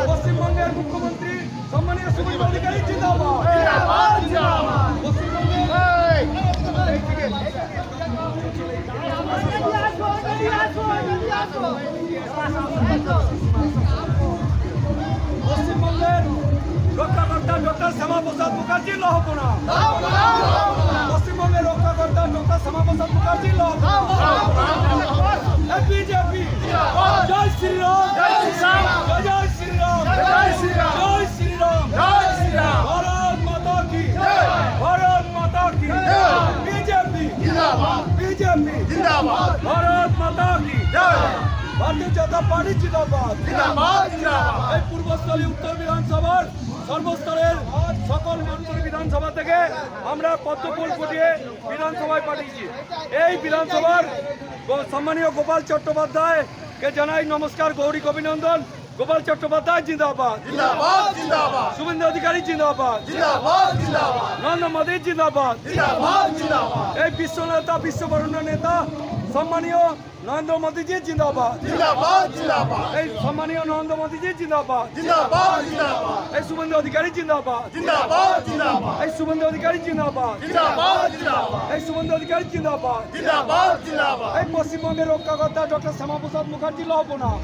পশ্চিমবঙ্গের মুখ্যমন্ত্রী সম্মানীয় শুভেন্দু অধিকারী জিন্দাবাদ। পশ্চিমবঙ্গের রক্ষাকর্তা ডক্টর শ্যামাপ্রসাদ মুখার্জির লৌহ প্রণাম। পশ্চিমবঙ্গের রক্ষাকর্তা ডক্টর শ্যামাপ্রসাদ মুখার্জির লৌহ প্রণাম। বিজেপি জয় শ্রীরাম, জয় শ্রীরাম, জয় শ্রীরাম, জয় শ্রীরাম, জয় শ্রীরাম, জয় শ্রীরাম। ভারত মাতা কি জয়, ভারত মাতা কি জয়। বিজেপি জিন্দাবাদ, বিজেপি জিন্দাবাদ, ভারত মাতা কি জয়। ভারতীয় জনতা পার্টি জিন্দাবাদ, জিন্দাবাদ, জিন্দাবাদ। এই পূর্বস্থলী উত্তর বিধানসভার সর্বস্তরের সকল মানুষের বিধানসভা থেকে আমরা পদ্মফুল ফুটিয়ে বিধানসভায় পাঠিয়েছি। এই বিধানসভার সম্মানীয় গোপাল চট্টোপাধ্যায়কে জানাই নমস্কার, গৌরিক অভিনন্দন। গোপাল চট্টোপাধ্যায় জিন্দাবাদ, জিন্দাবাদ, জিন্দাবাদ। শুভেন্দু অধিকারী জিন্দাবাদ, জিন্দাবাদ, জিন্দাবাদ। নরেন্দ্র মোদী জিন্দাবাদ, জিন্দাবাদ, জিন্দাবাদ। এই বিশ্ব নেতা, বিশ্ববরণ্য নেতা সম্মানীয় নরেন্দ্র মোদীজি জিন্দাবাদ, জিন্দাবাদ, জিন্দাবাদ। এই সম্মানীয় নরেন্দ্র মোদীজি জিন্দাবাদ, জিন্দাবাদ, জিন্দাবাদ। এই শুভেন্দু অধিকারী জিন্দাবাদ, জিন্দাবাদ, জিন্দাবাদ। এই শুভেন্দু অধিকারী জিন্দাবাদ, জিন্দাবাদ, জিন্দাবাদ। এই শুভেন্দু অধিকারী জিন্দাবাদ, জিন্দাবাদ, জিন্দাবাদ। এই পশ্চিমবঙ্গের রক্ষাকর্তা ডক্টর শ্যামাপ্রসাদ মুখার্জি লৌহ প্রণাম।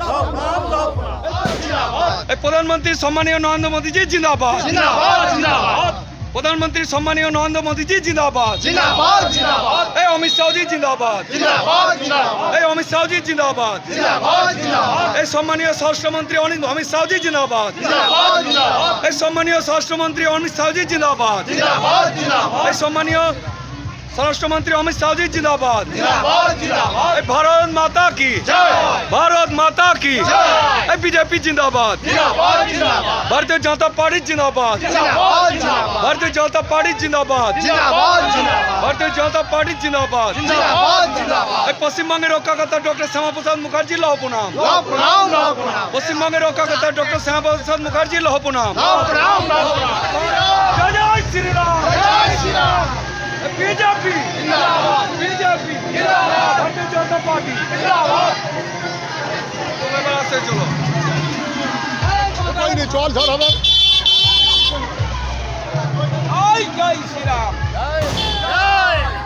এই প্রধানমন্ত্রী সম্মানীয় নরেন্দ্র মোদীজি জিন্দাবাদ, জিন্দাবাদ, জিন্দাবাদ। প্রধানমন্ত্রী সম্মানীয় নরেন্দ্র মোদীজি জিন্দাবাদ, জিন্দাবাদ, জিন্দাবাদ। এই অমিত শাহজি জিন্দাবাদ, জিন্দাবাদ, জিন্দাবাদ। এই অমিত শাহজি জিন্দাবাদ, জিন্দাবাদ, জিন্দাবাদ। এই সম্মানীয় স্বরাষ্ট্রমন্ত্রী অমিত শাহজি জিন্দাবাদ, জিন্দাবাদ, জিন্দাবাদ। এই সম্মানীয় স্বরাষ্ট্রমন্ত্রী অমিত শাহজি জিন্দাবাদ, জিন্দাবাদ, জিন্দাবাদ। এই সম্মানীয় স্বরাষ্ট্রমন্ত্রী অমিত শাহজি জিন্দাবাদ, জিন্দাবাদ, জিন্দাবাদ। এই ভারত মাতা কি জয়, ভারত মাতা কি জয়। এই বিজেপি জিন্দাবাদ, জিন্দাবাদ, জিন্দাবাদ। ভারতীয় জনতা পার্টি জিন্দাবাদ, জিন্দাবাদ, জিন্দাবাদ। ভারতীয় জনতা পার্টি জিন্দাবাদ, জিন্দাবাদ, জিন্দাবাদ। ভারতীয় জনতা পার্টি জিন্দাবাদ, জিন্দাবাদ, জিন্দাবাদ। এই পশ্চিমবঙ্গের রক্ষাকর্তা ডক্টর শ্যামাপ্রসাদ মুখার্জি লৌহ প্রণাম, লৌহ প্রণাম, লৌহ প্রণাম। পশ্চিমবঙ্গের রক্ষাকর্তা ডক্টর শ্যামাপ্রসাদ মুখার্জি লৌহ প্রণাম, লৌহ প্রণাম, লৌহ প্রণাম। জয় জয় শ্রীরাম, জয় শ্রীরাম। বিজেপি জিন্দাবাদ, বিজেপি জিন্দাবাদ। ভারতীয় জনতা পার্টি জিন্দাবাদ। চলো চল ঝড় হবে। জয় শ্রীরাম, জয়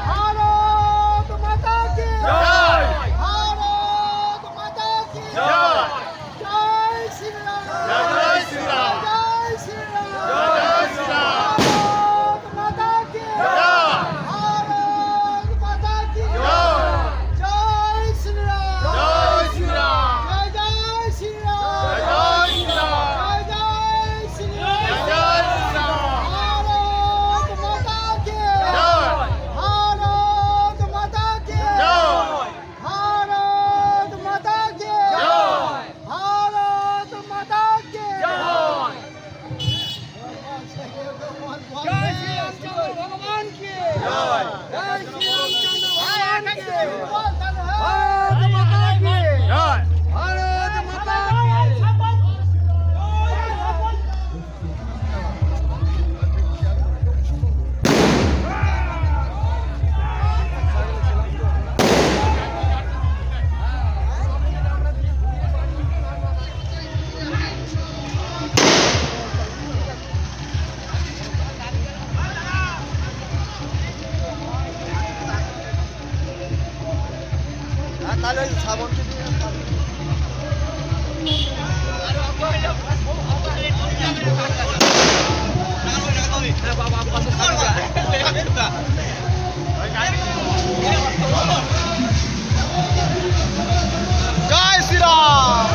ভারত মাতা কি জয়, ভারত মাতা কি জয়। জয় শ্রীরাম, জয় শ্রীরাম, জয় শ্রীরাম, জয় শ্রীরাম। ভারত মাতা কি জয়, ভারত মাতা কি জয়। জয় শ্রীরাম, জয় শ্রীরাম, জয় জয় শ্রীরাম, জয় শ্রীরাম, জয় জয় শ্রীরাম, জয় শ্রীরাম। ভারত মাতা কি জয় শ্রীরাম।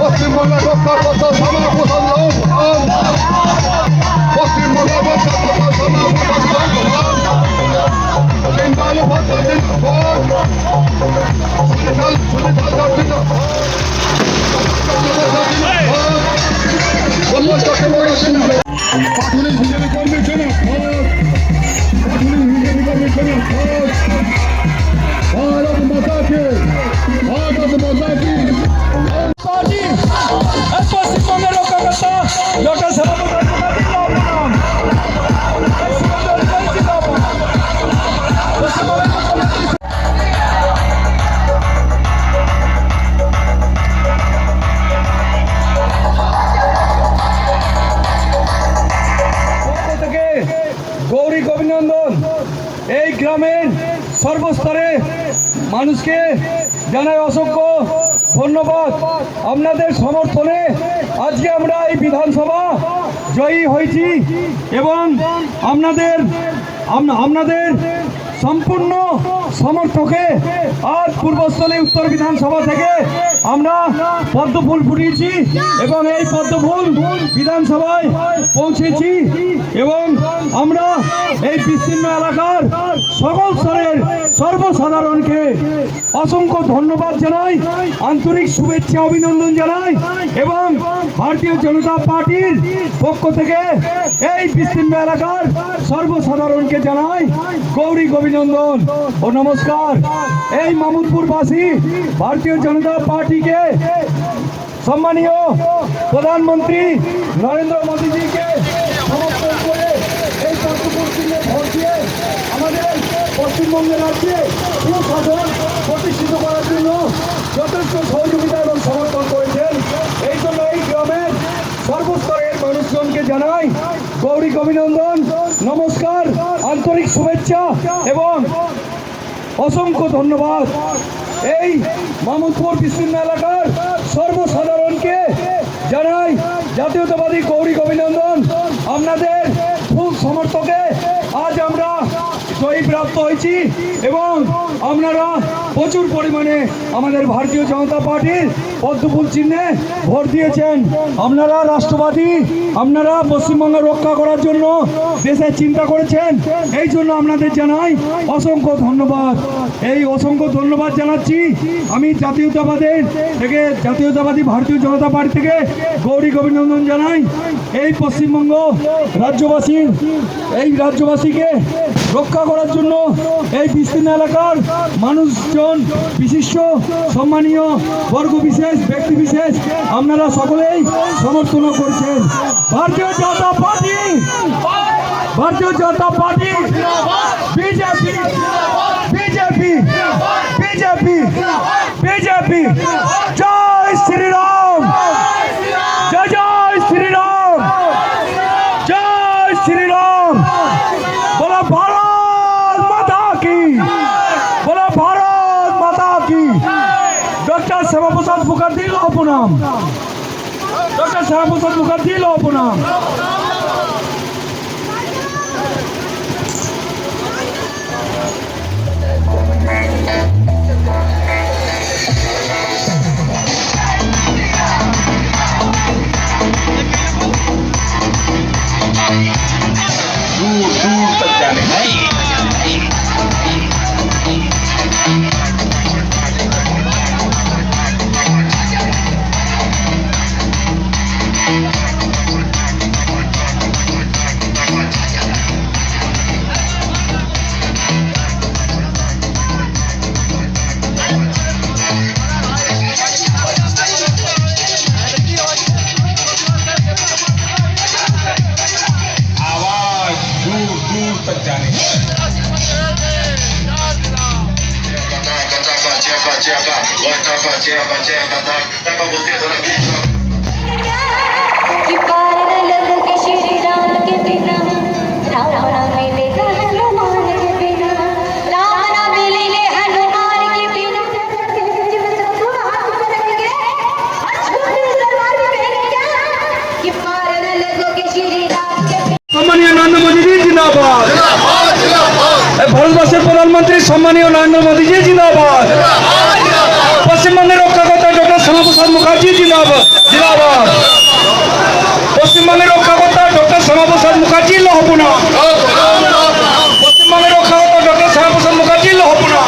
পশ্চিমবঙ্গের রক্ষা করতে সমাজ পশ্চিমবঙ্গের রক্ষা করতে প্রাথমিক বিজেপি কর্মীর জন্য भारत माता के पार्टी पश्चिमबंगेर रक्षाकर्ता डॉक्टर গৌরী অভিনন্দন। এই গ্রামের সর্বস্তরে মানুষকে জানাই অসংখ্য ধন্যবাদ। আপনাদের সমর্থনে আজকে আমরা এই বিধানসভা জয়ী হয়েছি এবং আপনাদের সম্পূর্ণ সমর্থকে আজ পূর্বস্থলী উত্তর বিধানসভা থেকে আমরা পদ্মফুল ফুটিয়েছি এবং এই পদ্মফুল বিধানসভায় পৌঁছেছি এবং আমরা এই বিস্তীর্ণ এলাকার সকল স্তরের সর্বসাধারণকে অসংখ্য ধন্যবাদ জানাই, আন্তরিক শুভেচ্ছা অভিনন্দন জানাই এবং ভারতীয় জনতা পার্টির পক্ষ থেকে এই বিস্তীর্ণ এলাকার সর্বসাধারণকে জানাই গৌরী অভিনন্দন ও নমস্কার। এই মামুদপুরবাসী ভারতীয় জনতা পার্টিকে সম্মানীয় প্রধানমন্ত্রী নরেন্দ্র মোদীজিকে সমর্থন করে এই পদ্মপুর চিহ্নে ভোট দিয়ে আমাদের পশ্চিমবঙ্গের রাজ্যে সুশাসন প্রতিষ্ঠিত করার জন্য যথেষ্ট সহযোগিতা এবং সমর্থন করেছেন। এই জন্য এই গ্রামের সর্বস্তরের মানুষজনকে জানাই গৌরী অভিনন্দন, নমস্কার, আন্তরিক শুভেচ্ছা এবং অসংখ্য ধন্যবাদ। এই মামুদপুর বিস্তীর্ণ এলাকার সর্বসাধারণকে জানাই জাতীয়তাবাদী গৌরী অভিনন্দন। আপনাদের ফুল সমর্থকে আজ আমরা জয়ী প্রাপ্ত হয়েছি এবং আপনারা প্রচুর পরিমাণে আমাদের ভারতীয় জনতা পার্টির পদ্মফুল চিহ্নে ভোট দিয়েছেন। আপনারা রাষ্ট্রবাদী, আপনারা পশ্চিমবঙ্গ রক্ষা করার জন্য দেশের চিন্তা করেছেন। এই জন্য আপনাদের জানাই অসংখ্য ধন্যবাদ। এই অসংখ্য ধন্যবাদ জানাচ্ছি আমি জাতীয়তাবাদী ভারতীয় জনতা পার্টি থেকে গৌরী অভিনন্দন জানাই। এই পশ্চিমবঙ্গ রাজ্যবাসীকে রক্ষা করার জন্য এই বিস্তীর্ণ এলাকার মানুষজন, বিশিষ্ট সম্মানীয় বর্গ বিশেষ, ব্যক্তি বিশেষ, আপনারা সকলেই সমর্থন করছেন। Bharatiya Janata party, BJP, BJP, BJP, BJP. জয় শ্রীরাম, জয় জয় শ্রীরাম, জয় শ্রীরাম। বলো ভারত মাতা কি, বলো ভারত মাতা কি। ডক্টর শ্যামাপ্রসাদ মুখার্জি লৌহ প্রণাম, ডক্টর শ্যামাপ্রসাদ মুখার্জি লৌহ প্রণাম। জানে। कि पार न लग के श्री राम के बिना राम ना मिलेगा हनुमान के बिना राम ना मिलेंगे हनुमान के बिना कि पार न लग के श्री राम के সম্মানীয় নরেন্দ্র মোদীজি জিন্দাবাদ। ভারতবর্ষের প্রধানমন্ত্রী সম্মানীয় নরেন্দ্র মোদীজি জিন্দাবাদ। পশ্চিমবঙ্গের রক্ষাকর্তা ডক্টর শ্যামাপ্রসাদ মুখার্জি জিন্দাবাদ জিন্দাবাদ। পশ্চিমবঙ্গের রক্ষাকর্তা ডক্টর শ্যামাপ্রসাদ মুখার্জি লহপনা। পশ্চিমবঙ্গের রক্ষাকর্তা ডক্টর শ্যামাপ্রসাদ মুখার্জি লহপনা।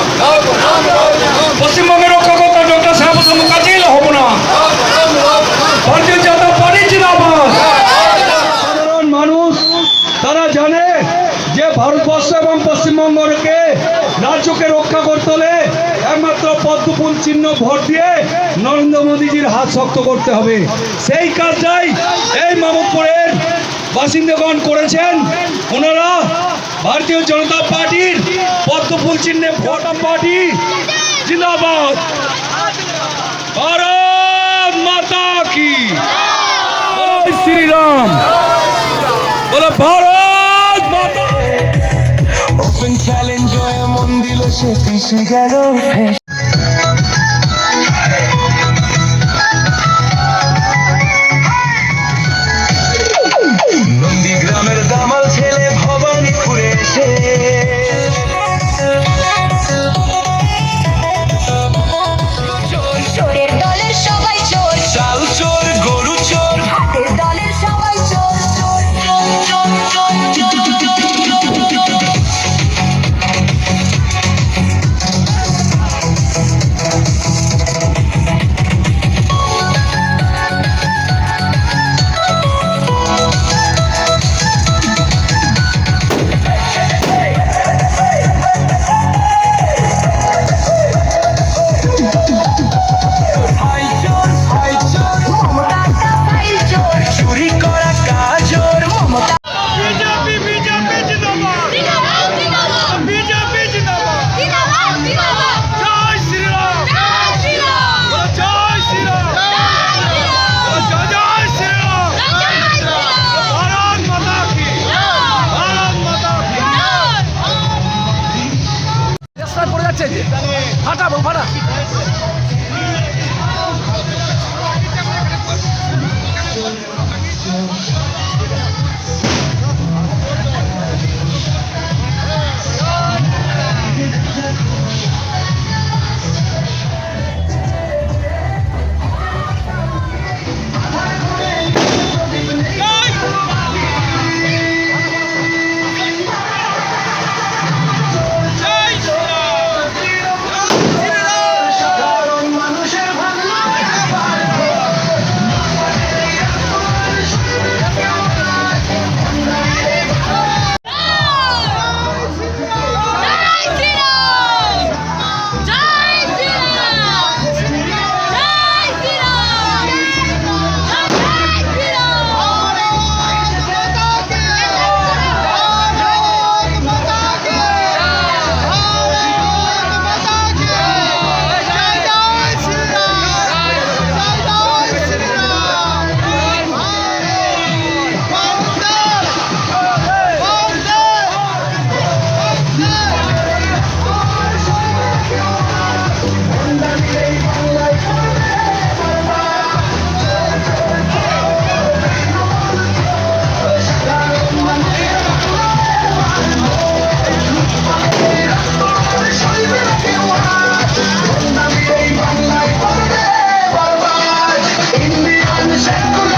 পশ্চিমবঙ্গের রক্ষাকর্তা ডক্টর শ্যামাপ্রসাদ মুখার্জি লহপনা। ভারতীয় জনতা পার্টি জিন্দাবাদ। সাধারণ মানুষ তারা জানে যে ভারতবর্ষ এবং পশ্চিমবঙ্গকে রাজ্যকে রক্ষা করতে হলে একমাত্র পদ্মফুল চিহ্ন ভোট দিয়ে নরেন্দ্র মোদীজির হাত শক্ত করতে হবে। সেই কাজটাই এই মামুদপুরের বাসিন্দাগণ করেছেন। ওনারা ভারতীয় জনতা পার্টির পদ্মফুল চিহ্নে ভোট পার্টি জিন্দাবাদ। ভারত মাতা কি জয় শ্রীরাম। বলো ভারত মাতা। ওপেন চ্যালেঞ্জ হয়ে মন দিল সে পিছে গেল নন্দীগ্রামের দামাল ছেলে ভবানীপুরে এসে চোরের দলের সবাই চোর চাল চোর গরু চোর হাতের দলের সবাই চোর চোর চোর চোর চোর হাই চোর মমতা ফাইল চোর চুরি করা কাজর মমতা বিজেপি বিজেপি জিন্দাবাদ। জিন্দাবাদ জিন্দাবাদ বিজেপি জিন্দাবাদ। জিন্দাবাদ জিন্দাবাদ জয় শ্রীরাম। জয় শ্রীরাম বলো জয় শ্রীরাম। বলো জয় জয় শ্রীরাম। ভারত মাতা কি ভারত মাতা কি। পড়ে যাচ্ছে যে ফাটা ফাটা। Indian secular